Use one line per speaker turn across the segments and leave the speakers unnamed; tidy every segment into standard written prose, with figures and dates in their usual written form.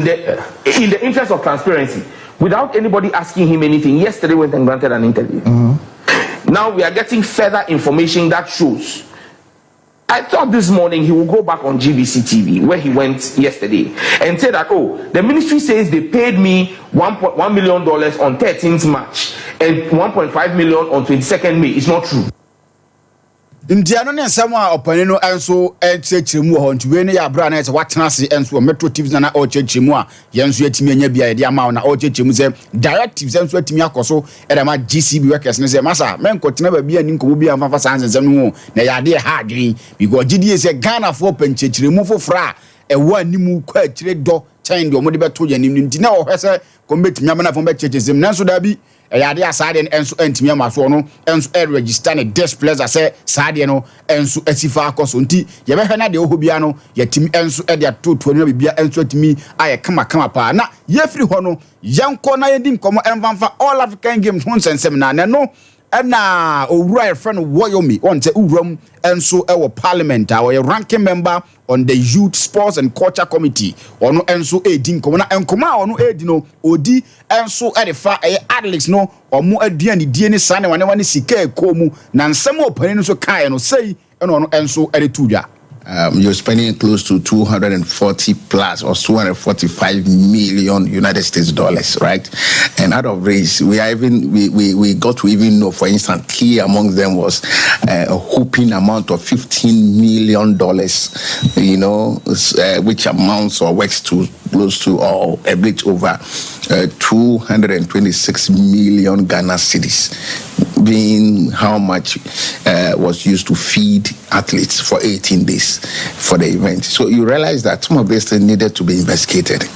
In the interest of transparency, without anybody asking him anything, yesterday went and granted an interview. Now we are getting further information that shows. I thought this morning he will go back on GBC TV, where he went yesterday, and say that, oh, the ministry says they paid me $1 million on 13th March and 1.5 million on 22nd May. It's not true.
Indiano ne nsɛm opanino enso ekyeremu ho ntwe ne ya bra na ese watenase enso metro tips na okyeremu a yenso atimi anya bia de ama na okyeremu se directives enso atimi akoso edema GCB workers ne se masa menkotena ba bia ni nkobo bia amfa sansensem no na ya de ha adwen because gidie se Ghana for penkyeremu fofra ewo animu kwa akyire do kyɛn de omo de beto yanim nti na wo hwese kombetimi amana fo bekyerezem nanso da bi eyade asade enso antimi amaso no enso register ne displeasure say sade no enso asifa akoso nti ye behwe na de ohobia no yatimi enso de atoto ne bibia enso atimi aye kama pa na ye free ho no yanko na yedi nkomo envanfa all African games ho nsensem na no na owura ye friend Woyomi on say uwram enso ewo parliament a ye ranking member on the youth sports and culture committee ono enso edi nkomo na enkoma ono edi no odi enso edefa Alex no omo aduane die ne sane wane sika ekomu na nsem opani no so kai no sei eno ono enso edetuja.
You're spending close to 240 plus or 245 million United States dollars, right? And out of race, we got to even know, for instance, key among them was a whooping amount of $15 million, you know, which amounts or works to close to or a bit over 226 million Ghana cedis, being how much was used to feed athletes for 18 days for the event. So you realize that some of this things needed to be investigated.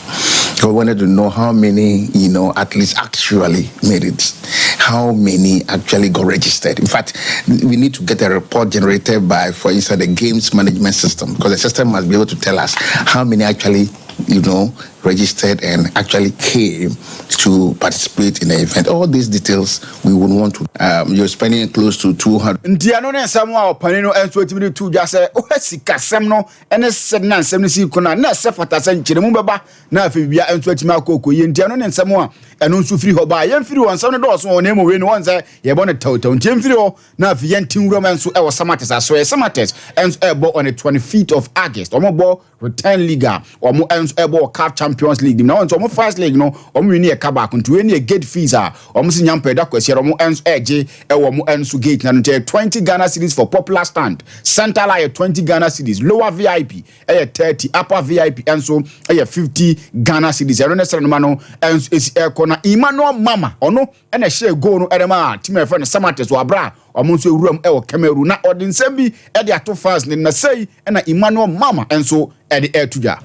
We wanted to know how many, you know, athletes actually made it, how many actually got registered. In fact, we need to get a report generated by, for instance, the games management system, because the system must be able to tell us how many actually, you know, registered and actually came to participate in the event. All these details we would want to. You're spending close to 200.
Ndiano ne samu opanino enso etimi tu ja se o sika sem no ene sedna nsem ne si kuna na se fata se nkyeremu beba na afi bia enso etimi akoko ye ndiano ne nsem a eno nso firi ho ba ye mfiri won nsem ne do so won emo we ne won se ye bo ne tawtaw nti mfiri ho na afi ye ntinwura enso e wo samates aso ye samates enso e bo on the 25th of August omo bo return liga omo enso e bo CAF Champions League na won so omo first league no omo wi ne e kaba kuntu we ne gate fees a omo si nyampa da kwasi omo enso eje e wo mo enso gate na no 20 Ghana cedis for popular stand, center line 20 Ghana cedis, lower VIP 30, upper VIP enso 50 Ghana cedis. I don't know no enso esi corner Emmanuel Mama ono ene share go no edema team e friend Samates wa bra omo nso ewuram e wo Cameroon na odinsem bi e de ato fast ne na sei na Emmanuel Mama enso e de etuja.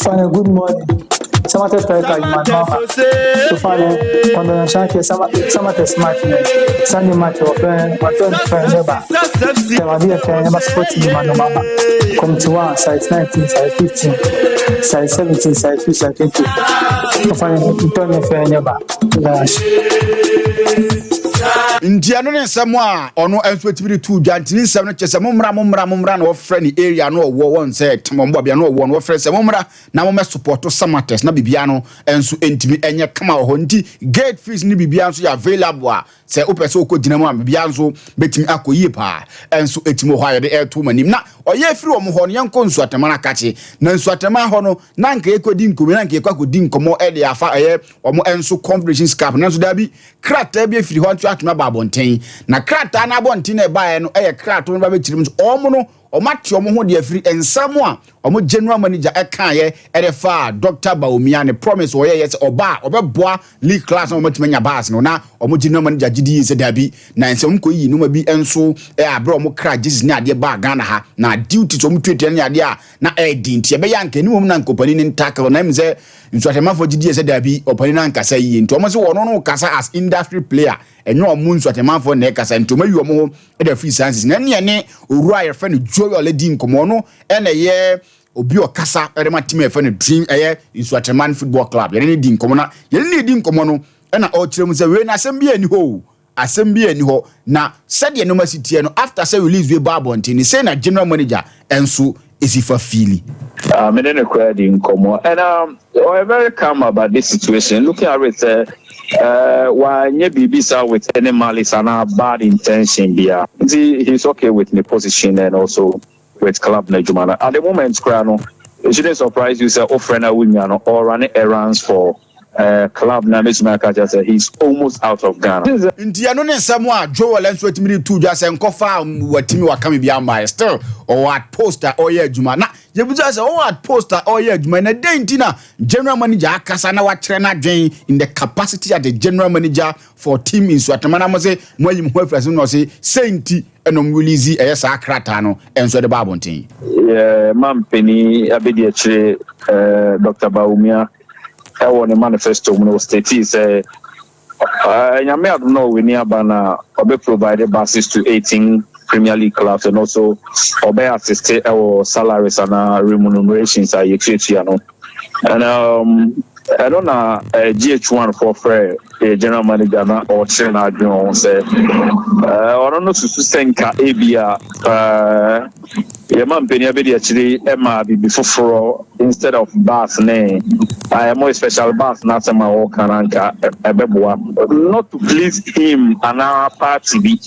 Fine, good morning. Somate striker Emmanuel. So far, on the Shanky, Somate smart. Sunday match of friend never. There will be a friend never sporting Emmanuel. Come to 1, size 19, size 15, size 17, size 2, size 20. So far, turn your friend never.
Ndiano ne nsɛm a ɔno enso etibiri tu dwantini nsɛm no kyesɛ momra na wɔfrɛ ne area no ɔwɔ wɔn sɛ temombo bia no ɔwɔ no wɔfrɛ sɛ momra na momɛ support Samates na bibia no enso entimi enye kama wɔ hɔ nti gate fees ni bibia nso ya available a sɛ opɛ sɛ okɔgyina mu a bibia nso betimi akɔyie pa enso etimi hɔ ayɛ de ɛto manim na ɔyɛ firi wɔn hɔ no yɛnkɔ Nsoatreman akache na Nsoatreman hɔ no na nka ekɔdi nkomi na nka ekɔdi nkɔmɔ ɛde afa ɛyɛ wɔn enso confederations cup na nso dabi krata bi efiri hɔ nto atoma ba abɔnten na krata na abɔnten na ɛbaeɛ no ɛyɛ krata no ba bɛkyirim so ɔmo no omati omo ho de afiri ensam a omo general manager ekaye edefa Dr. Baumia ne promise wo ye se oba obeboa league class na omo timanya baas no na omo general manager gidi se dabi na ensam ko yi no ma bi enso abro omo kra Jesus ne ade ba Ghana ha na duty to omo twetwe ne ade a na edi nti ebe ya nka ni mom na nkopani ne ntaka na mze Nsoatreman for gidi se dabi opani na nkasa yi nti omo se wono no kasa as industry player enyo omo Nsoatreman for na kasa nti omo yi omo e da free sciences na ne owura ye fa ne already nkomo no ene ye obi okasa erema team e fa ne dream eye Nsoatreman football club ye ne di nkomo na ye ne di nkomo no ena o kirem se we na asem bi ani ho na said ye no ma sitie no after say release we babonti ni say na general manager enso esi fa fili.
Me then acquired in Como, and we're very calm about this situation. Looking at it, why Nebibisa with any malice and bad intention there. He's okay with the position and also with Club Nejumana. At the moment, Krano, it shouldn't surprise you, say, offering a woman or running errands for Club Nejumana. Said he's almost out of Ghana.
India no somewhere Joe Nsoatreman to just and kofa what Timmy wa coming beyond by still or at poster or yeah Jumana. You just at poster or yeah Jumana Dentina general manager Kasana wa trainer Jane in the capacity of the general manager for team in Nsoatreman say Moyim Wefras no say Sainti and release a sacratano and so the Babontin.
Yeah, Mam Penny Abedi Dr. Baumia. I want a manifesto when state say I may know we near Bana or provided basis to 18 Premier League clubs and also or assisted our salaries and remunerations are and I don't know GH1 for fair general manager or trainer say I don't know to send ABA man penny actually Emma before instead of bass name I am more special bass not my Karanka not to please him and our party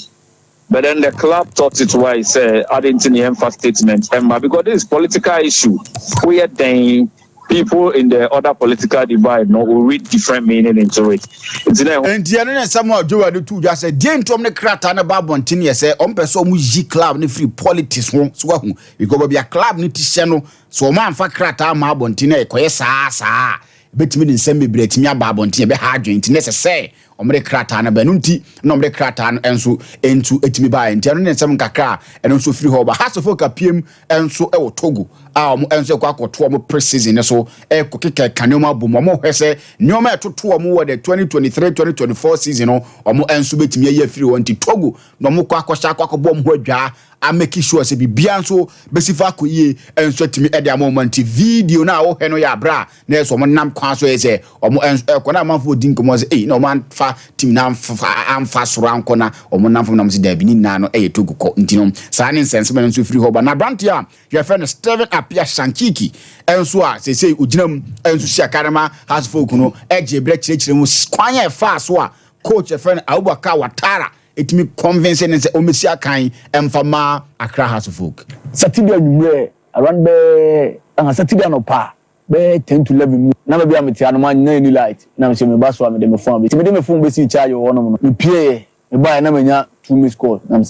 but then the club thought it why say I didn't see the statement Emma because this is political issue we are then people in the other political divide will read different meaning into it.
And the somehow Joe do too just say Jane Tom the crata and Babontin say on person mu club ni free politics won so because be a club ni tiseno so man fa crata ma Babontin e koye sa betimi din sembe bretimi Babontin be ha adwenti necessary omre krata na banunti na omre krata no enso entu etimi ba enti ano nsem kakra eno so free hoba hasofo kapiem enso e wo Togo a omo enso e kwakoto omo pre-season so e kokeka kanoma bom omo hwese nyoma etoto omo wo the 2023-2024 season no omo enso betimi ye free wonti Togo no omo kwakosha kwakobo omo adwa a make sure say bibia nso besifa koye enso etimi e dia moment video na wo he no ya bra na so omo nam kwa so e say omo enso e kona manfo din komo say no man fa team na amfa soro ankona omonamfo na msi dabi ni na no Togo ko ntino saa ne nsense men nso free hoba na branti a your friend Steven Apia Shankiki enso a say oginam enso sia karama has folk no eje bre chire mu kwanya e fa so a coach your friend Abubakar Watara etimi convince ne say omesi akan emfama Accra has folk
Saturday anwure around be Saturday no pa be 10 to 11 na be am tia no man na any light na me ba so am de me phone be me de me phone be si charge wo no me pie me buy na menya 2 miss call na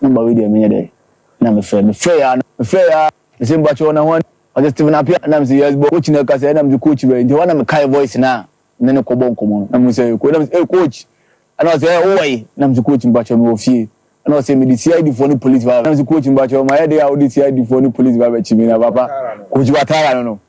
number we dey menya dey na me frɛ ya me say mbacho na one I just even appear na me say yes but coach na ka say na me coach we ndi wana me kai voice na ne ko bon komo na me say ko na me coach and I say oh na me coach mbacho me ofie and I say me the CID for the police ba na me coach mbacho my head dey out the CID for the police ba chimi na papa coach Watara no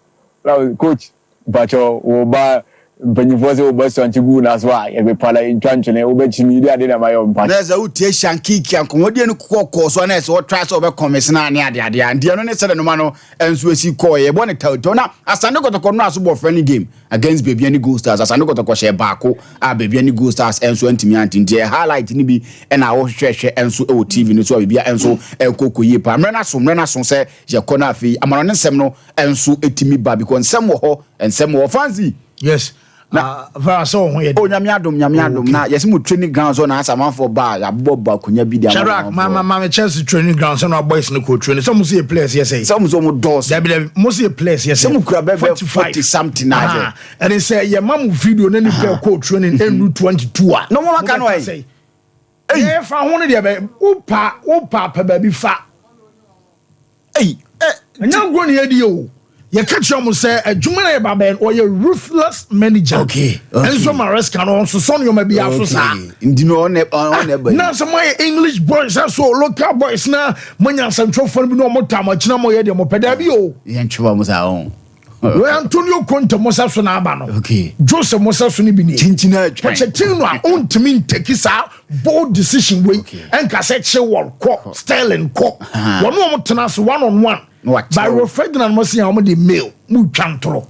coach bacho wo ba mpanyifoze wo ba sanchigu na so a ebe pala intwanchene wo ba chimi ide ade na mayo mpa
na za utie Shankiki ankomode no kokko so na se wo try so be commissioner na ade ande no ne se no ma no enso esi ko ye bo ne tawto na asande kotoko no aso bo friendly game against baby any Gold Stars asande kotoko she baako a baby any Gold Stars enso antimi anti highlight ni bi e na wo hwehwe enso e wo TV ni so bibia enso e kokoye pa mre na so se je kona afi amano ne nsem no enso etimi ba because nsem wo ho ensem wo fancy
yes na so ho ye
nyame adom na yes mu training ground so na asama for ba ya boba kunya bi dia
Shadrack mama Chelsea training ground so na boys no ko training some say players yes say
some so mu dos
there be most say players yes
some kura be 40 something na
and they say your mama video na ni play ko training enu 22 a
no more can no say
eh fa ho ne dia be upa pa ba bi fa anya go ne yedi o you catch you say adwuma na ba ben or you ruthless manager
okay
and so mares can on so son you may be aso sa
ndi no on
na some English boys so local boys na manya central phone bi no mo tamachina mo ye de mo peda bi o
ye ntwa mo sa on
we Antonio Conte mo sa so na aba no
okay
Joseph mo sa so ni bi ni
chinchina
Pochettino a ontimi take sa bold decision we and ka say Chilwell ko Sterling ko wono mo tena so one on one by Ferdinand Mosi am the mail mu twantoro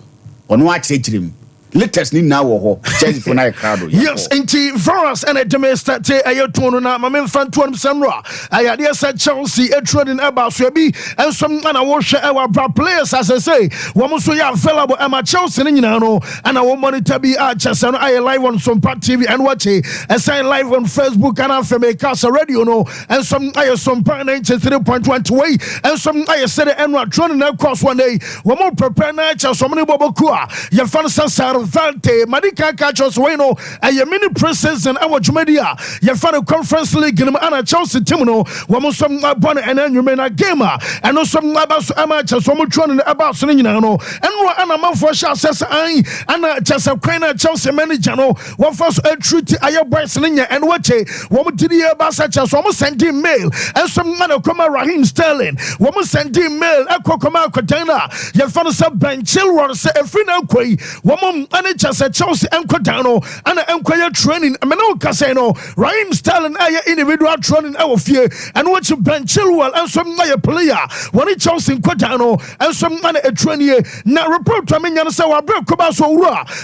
ono a chirechirem latest ni now wo Chelsea for na crowd.
Yes, inti Varus and a domestic ayotonu na mamen fan 20 samra. Ayade said Chelsea a trading about Swabi and some and I wash our players as I say. Wamuso ya available at Chelsea no and I will monitor be Chelsea and I live on Sompa TV and watch it. As I live on Facebook and I'm a Casa Radio no and some I Sompa 93.1 way and some I said and what running across one day. One more prepare night so many Bobokua. Your fans Sarvante Madika Kachos Weno and your mini presence and our Jumedia. Your fan conference league in Anna Chelsea Timono. Wamusam Bonnet and then you mean a gamer and also about amateurs so much running about Sinino and what Anna Manfosha says I and just a Quena Chelsea manager no one first a treaty Aya Brysonia and what a woman did the Bassachas almost sent him mail and some man of Koma Raheem Sterling woman sent him mail a Kokoma Kotana your fan sub Ben Chilron say a free now quay woman and just a Chelsea and Kotano and an enquire training a Mano Casino Raheem Sterling Aya individual training our fear and what you Ben Chilwell and some Naya player when it Chelsea in Kotano and some man a trainee now report to me and say wa break Kobaso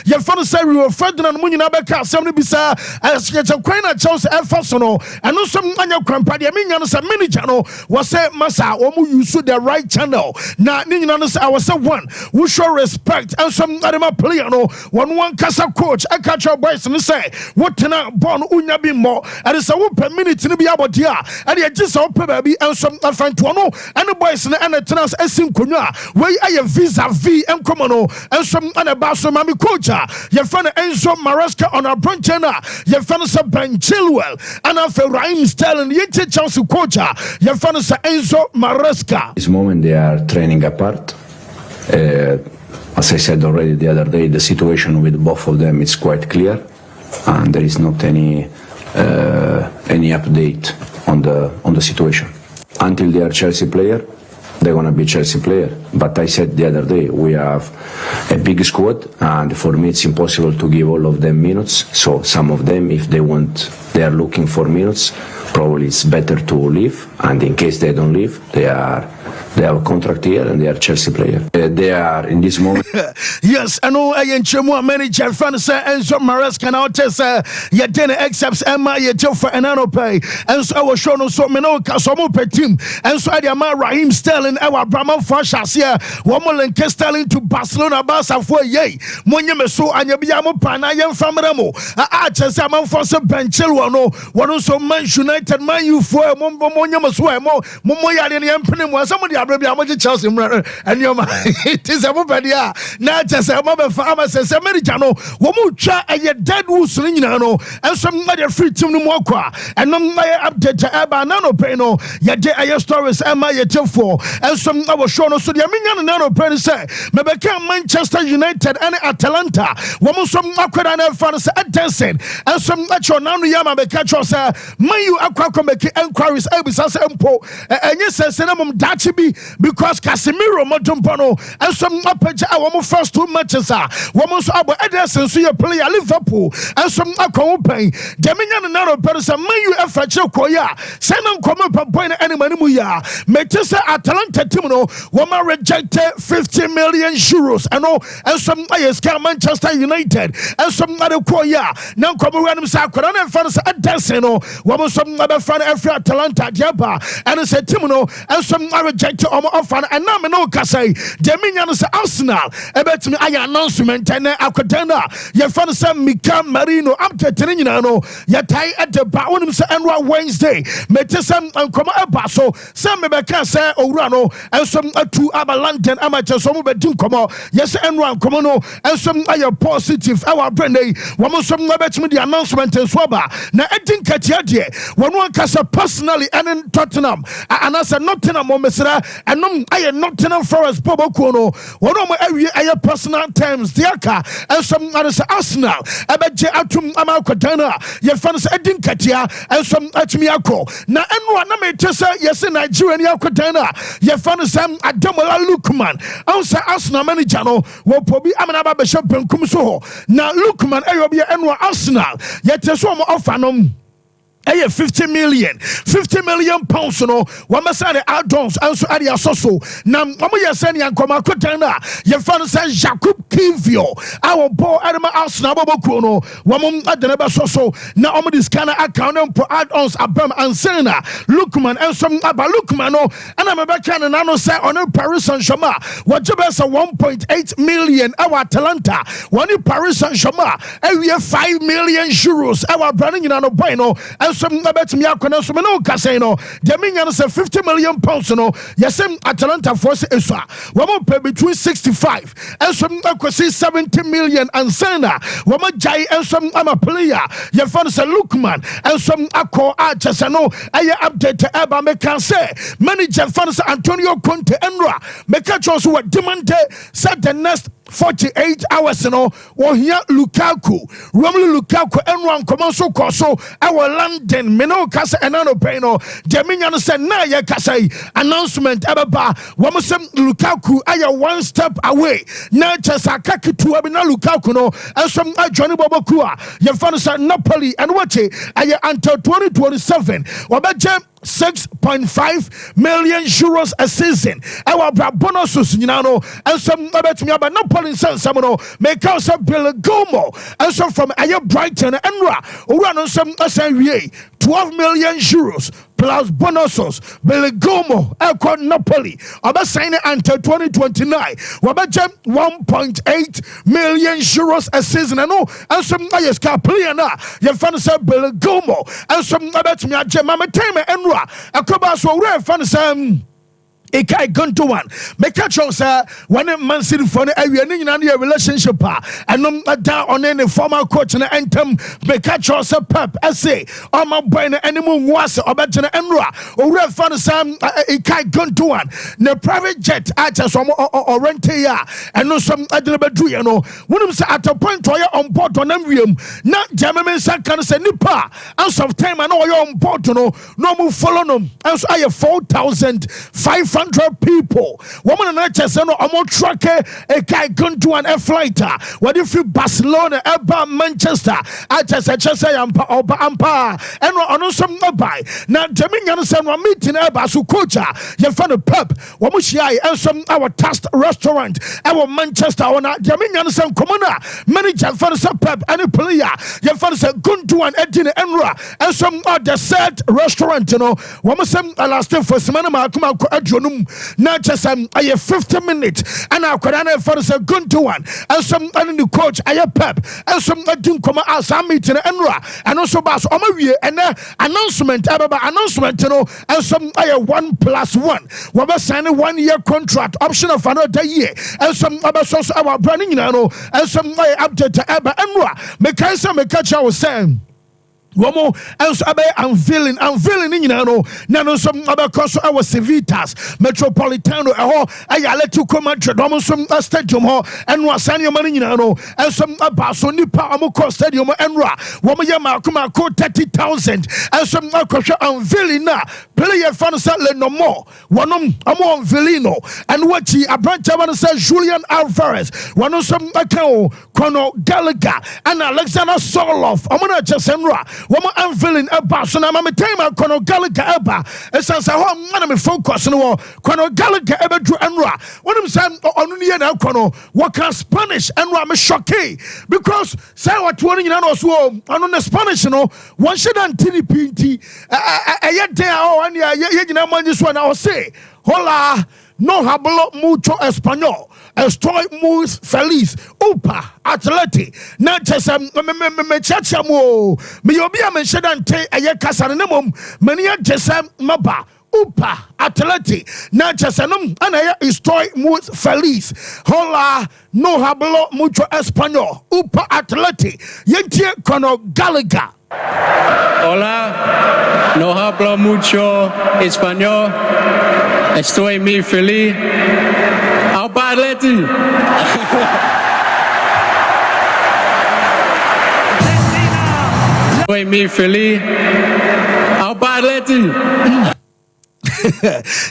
your fan say we were Ferdinand Munabeka 70 bisa as yet a Quena Chelsea and Fasono and no some Anya Crampadi and some mini channel was say Massa or you should the right channel now Ninyanas I was one who show respect and some other player no one Casa coach I catch your boys and say what tonight born unya be more and it's a whoop minute to be about here and you just open baby and some friend to know and the boys and the tenants esim kunya where I have vis-a-vis and common and some other basso mami coach your friend Enzo Maresca on a branch your friend is Ben Chilwell and I feel Raheem Sterling yet Chelsea coach your friend is Enzo Maresca.
This moment they are training apart. As I said already the other day, the situation with both of them is quite clear, and there is not any update on the situation. Until they are Chelsea player, they're gonna be Chelsea player. But I said the other day, we have a big squad, and for me it's impossible to give all of them minutes. So some of them, if they are looking for minutes, probably it's better to leave. And in case they don't leave, they have a contract here and they are Chelsea player. They are in this moment.
Yes, I know I am Chemo manager Francis Enzo Maresca now test your dinner accepts Emma your job for an annual pay. And so I was shown so many Casomo per team. And so I am Raheem Sterling, our Brahman Fashas here. Woman and Sterling to Barcelona Barca for yay. Monyameso and Yabiamo Panayam Famaramo. Archers among Fossa Ben Chilwano. One also Man United Man you for Monyamaswemo. Momoya and Emperor was somebody. I'm Chelsea and your man. It is a mobadia. Not just a mobile farmer says Americano. Womucha and your dead Wuslino and some other free team Mokwa and no update to Abba Nano Peno. Your day stories am I a for and some other shown so the Aminan Nano Penny say Mebeka Manchester United and Atalanta. Woman some Aquadan fans at Tencent and some natural Nano Yama Becatros. Mayu Aquacomeki enquiries Abisas Empo and yes, Senamum Dachibi. Because Casemiro Motompano and some upage our first two matches are woman's able Ederson so you play a Liverpool and some Akope Dominion and Nano Person may you ever Koya send them come up and point any money Metesa Atalanta Timono woman rejected 50 million euros and all and some ISK Manchester United and some other Koya now come around himself and fans at Deseno woman some other fan every Atalanta Diaba and it's a Timono and some rejected offer and now no Casay Dominion is Arsenal about me I announcement and Akotena your fan Sam Mika Marino up to Trinano Yatai at the Bowen and Wednesday Metisam and come up so some Rebecca say Orano and some 2 Abalantan amateurs some bedroom come yes and one commono and some are positive our Brene one some about me the announcement and swabber now I think Katia one casa personally and in Tottenham and as a Nottingham and I am Nottingham Forest Bobo Kono one of my area personal terms Diaka and some others Arsenal about J Atum Amakotana your fans Edin Katia and some Atmiako now and one Tessa yes in Nigerian Yakotana your fans Sam Adamola Lukman also Arsenal manager no will probably Amanaba Bishop Kumso now Lukman Ayobia and Arsenal yet some offer Hey, 50 million pounds no wamasa the add-ons also ade asoso na omo yesani ankoma kotana ye fan say Jacob Kivio our ball adama Arsenal bobokuo no wamom adana ba soso na omo this kind of account for add-ons abam ansena Lukman and some aba Lukman no ana mebeka na no say on Paris Saint-Germain wajebe say 1.8 million our Atalanta one Paris Saint-Germain e 5 million euros our branding na no boy no some about me akona so me no ka say no the mean say 50 million pounds no yesem Atalanta force eswa we mo pay between 65 and some akwasi 70 million and sana we mo jai and some ama player ye fan say Lukman and some akọ achese no aye update eba me can say manager fan say Antonio Conte enra me catch us what demand say the next 48 hours no wo hia Lukaku Romelu Lukaku enwan komanso koso our London meno kasa enano pay no deminya no say na ye kasa announcement ebaba wo sem Lukaku aya one step away na chesa kakitu abi na Lukaku no ensom adwani boboku a ye fa no say Napoli and wache aya until 2027 obeje 6.5 million euros a season. Our bonuses, you know, and some about me about Napoli sense, make us a Bill Gomo, and some from Aya Brighton and Ra, who run on some 12 million euros plus bonuses. Bill Gomo, Elcon Napoli, about signing until 2029. About 1.8 million euros a season, and no, and some Aya Scapliana, your fan said Bill Gomo, and some about me at Mama Time and Akoba so rare fan sam Ikai gunto one. Make a choice, when a man sitting for the area in your relationship, and down on any former coach and anthem. Make a choice, pep, essay, or my brain, animal was or better Enra, or rare fan sam Ikai gunto one. The private jet, I just or rent here, and no some other bedroom, you know. When I'm at a point where you're on board on Emrium, not German can say Nipa, and some time I know you're on board to know, no move follow them, and so I have 4,500 people. Woman and I just know I'm on track a guy going to an flighter. What if you Barcelona, Eba, Manchester? I just say Ampa and on some by now. Jamaican San one meeting Eba so coach. You found a pub. Wamushi and some our task restaurant. Our Manchester on Jamaican San Commander manager for the pub and player. You found a Guntu and Edina Enra and some other set restaurant. You know, Wamusam last day for Semana come out at not just I have 50 minutes and I could for a good to one and some new coach I have pep and some doing come out some meeting Enra and also Bass Omawi and announcement you know and some I have 1+1 we were signing 1 year contract option of another year and some other source our branding you know and some I update to Enra make catch our saying Womo else abe unveiling you know nano some about cost our Civitas Metropolitano I let you come at some stadium and was your money you know and some about so nipa amoko stadium and ra woman yama come co 30,000 and some akosha unveiling na player fan le no more one amo unveilino and what he a branch of say Julian Alvarez one some account Conor Gallagher and Alexander Soloff amona just enra woman unveiling about so now my time Conor Gallagher eba essence how man me focus no Conor Gallagher eba do enra when him say onu ne na Conor what can Spanish enra me shocky because say what one you know so onu na Spanish no one shouldn't TDP yet there and you know man this one I will say hola no hablo mucho español estoy muy feliz upa atleti na chesa me chacha mo me obi a me shedante eye kasa ne mom mani chesa maba upa atleti na chesa nom ana estoy muy feliz hola no hablo mucho español upa atleti yentie Conor Gallagher.
Hola, no hablo mucho español. Estoy muy feliz. Al Atleti. Estoy muy feliz. Al Atleti.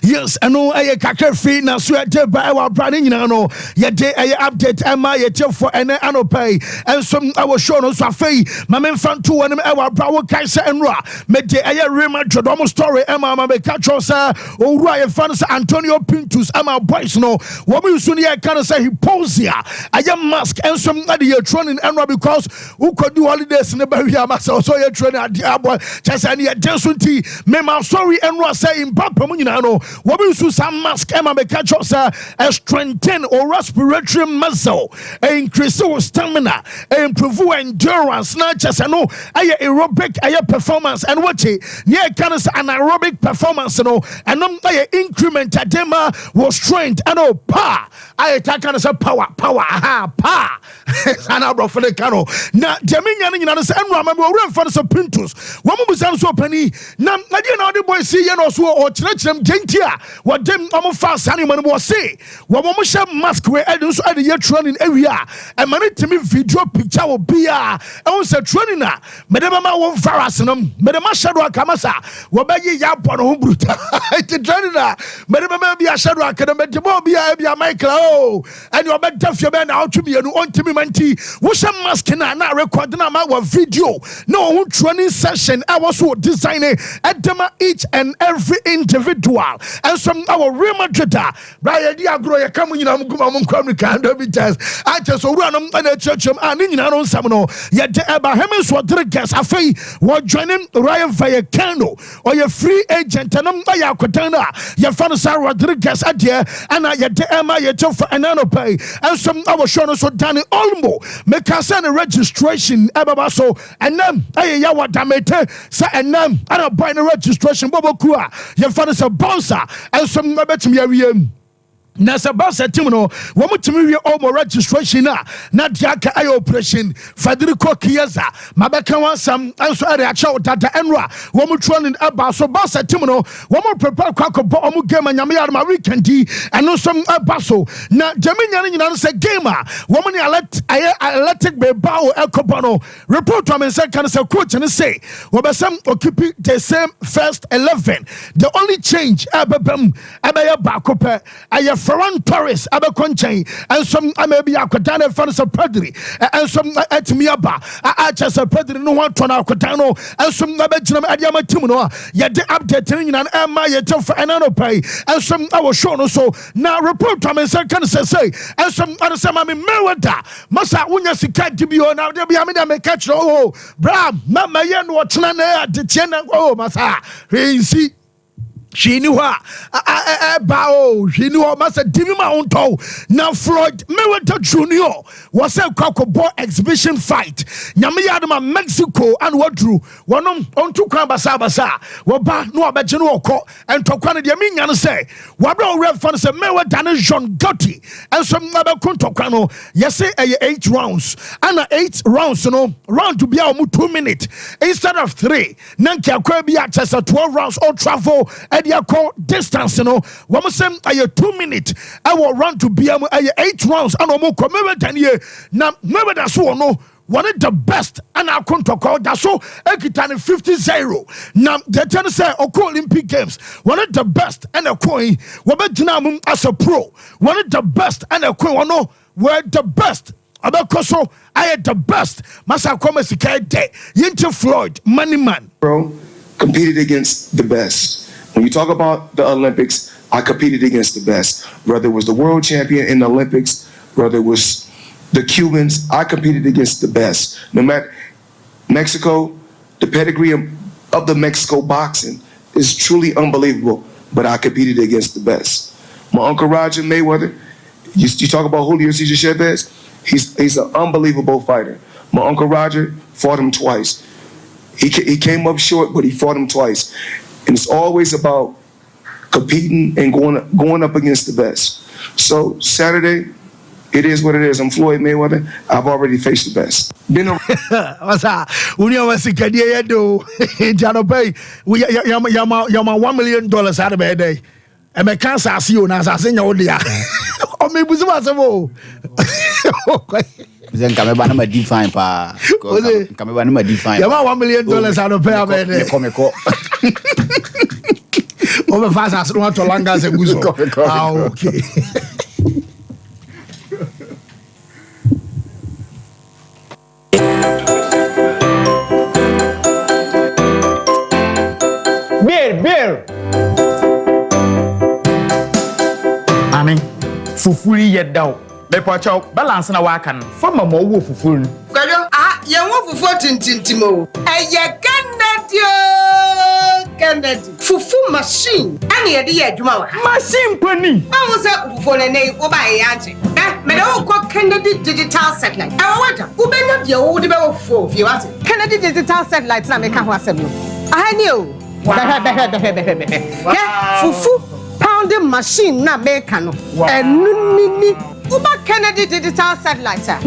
Yes, I know I can't feel now. So I tell by our branding, you know, yet I update Emma, yet for an pay, and some I was shown on Safay, my men found two and our brow Kaiser and Ra, made the air rematch, almost story, Emma, my catch us, or Ryan fans, Antonio Pintus, Emma Boys, no, what we soon here can say he pose here. I am mask and some other year training Emma because who could do holidays in the barrier, myself, so you're training at the Abba, just any attention tea, Mema, sorry, and Ra saying, Papa, you know, what we soon some mask, Emma, may catch us, strengthen or respiratory muscle, increase our stamina, improve endurance, not just aerobic performance, and what near can anaerobic performance, and increment dema was strength and power. I attack and say power, power, and I brought for the cano. Now, Jamaican, and remember, we're in front of Pintus. One was so penny. Now, I didn't know the boy see you know, so or church them gentia. What them fast animal was say. What one shall mask where I do so at the year training area. And man, to me, video picture will be I was a trainer. Madame, I won't farasinum. Madame, Shadow Kamasa. What by ye yapon home bruta. It's a trainer. Madame, be a shadow academy. Be a Michael. And you're better if you're out to be and want to be manti. What's a mask and I recording our video. No training session. I was so designing at them each and every individual. And some our real Madrid. Brian Diagro, coming in I just run on a church and in our Samano. Yet Abraham Rodriguez, a fee, what joining Ryan via Cano or your free agent and Yakotana, your father Rodriguez at here, and I yet Emma yet for an pay, and some our shown so Danny Olmo, make us send a registration, Ababaso, and then Ayawa Damete, say and then I don't buy the registration, Bobokua, your father's a bouncer, and some bet me. Nasa basa timno wamu timiwe omo registration na diaka ayo operation Federico Chiesa mabeka wansam anso area acha dada enra wamu training aba so basa timno wamu prepare kwako bo omu game anyame ya ma weekend eno som abaso na jaminya nyina no se game wamu ni athletic be bawo ekobono report am say kan say coach ni say wobesam occupy the same first 11 the only change ababam abaya bakope aye Ferran Torres abekonchen and some maybe akwadana fans of Pedri and some etmiaba achas Pedri no one to na akwadano and some abejina adiama team no ye de update nyina ema ye to for anano pay and some our show no so now report am say kan say and some other say Mayweather masa unya sika dibio na de bia me dey catch oh bra mama ye no tena na de tiena oh masa see she knew her bow, she knew her master Dimima Unto. Now Floyd Mayweather Jr. was a cockabo exhibition fight. Nyamiyadama Mexico and what drew one on two Basa, Waba no Abajano and Tokwana Yamin say, Wabro reference Mayweather John Gotti and some other Contocano. Yes, 8 rounds and 8 rounds, round to be our 2 minutes instead of 3. Nankia Kirby at 12 rounds or travel. They call distance, One say 2 minutes. I will run to be 8 rounds. And I'm coming 10 years. Now, maybe that's one. One of the best, and I couldn't call that so. Ekitani 50-0. Now, the tennis say Olympic Games. One of the best, and a coin. Wabajinam as a pro. One of the best, and a coin. No, we're the best. Abakoso, I had the best. Masa Komesika Day. Yinti Floyd, money man.
Bro, competed against the best. When you talk about the Olympics, I competed against the best. Whether it was the world champion in the Olympics, whether it was the Cubans, I competed against the best. No matter Mexico, the pedigree of the Mexico boxing is truly unbelievable, but I competed against the best. My Uncle Roger Mayweather, you talk about Julio Cesar Chavez, he's an unbelievable fighter. My Uncle Roger fought him twice. He came up short, but he fought him twice. And it's always about competing and going up against the best. So Saturday, it is what it is. I'm Floyd Mayweather. I've already faced the best.
What's that? We know what's the do. Jano Bay, yama $1 million out of a day. And I can't see you now. I say no, dear. Or maybe it's possible.
Then come back and define pa. Come back and define.
You want $1 million out of pay. Over fast as no to langas and guzo. Okay.
Beer. Ani, fufuri yet down. Bepacho, balance na wakan. Fama mo wo fufuru.
Kajo, ye wo fufu tintintimo. Eye Kennedy. Fufu machine. Ani ye di adwuma wa.
Machine pani.
Awu se fufu ne nei wo ba ye ante. Me da wo Kennedy digital satellite. Awu wata, wo benya de wo de be wo fufu fie wate. Kennedy digital satellite na me ka ho asem no. Ahani o. Fufu pounding machine na make no. Enu nini. Uba Kennedy digital satellite.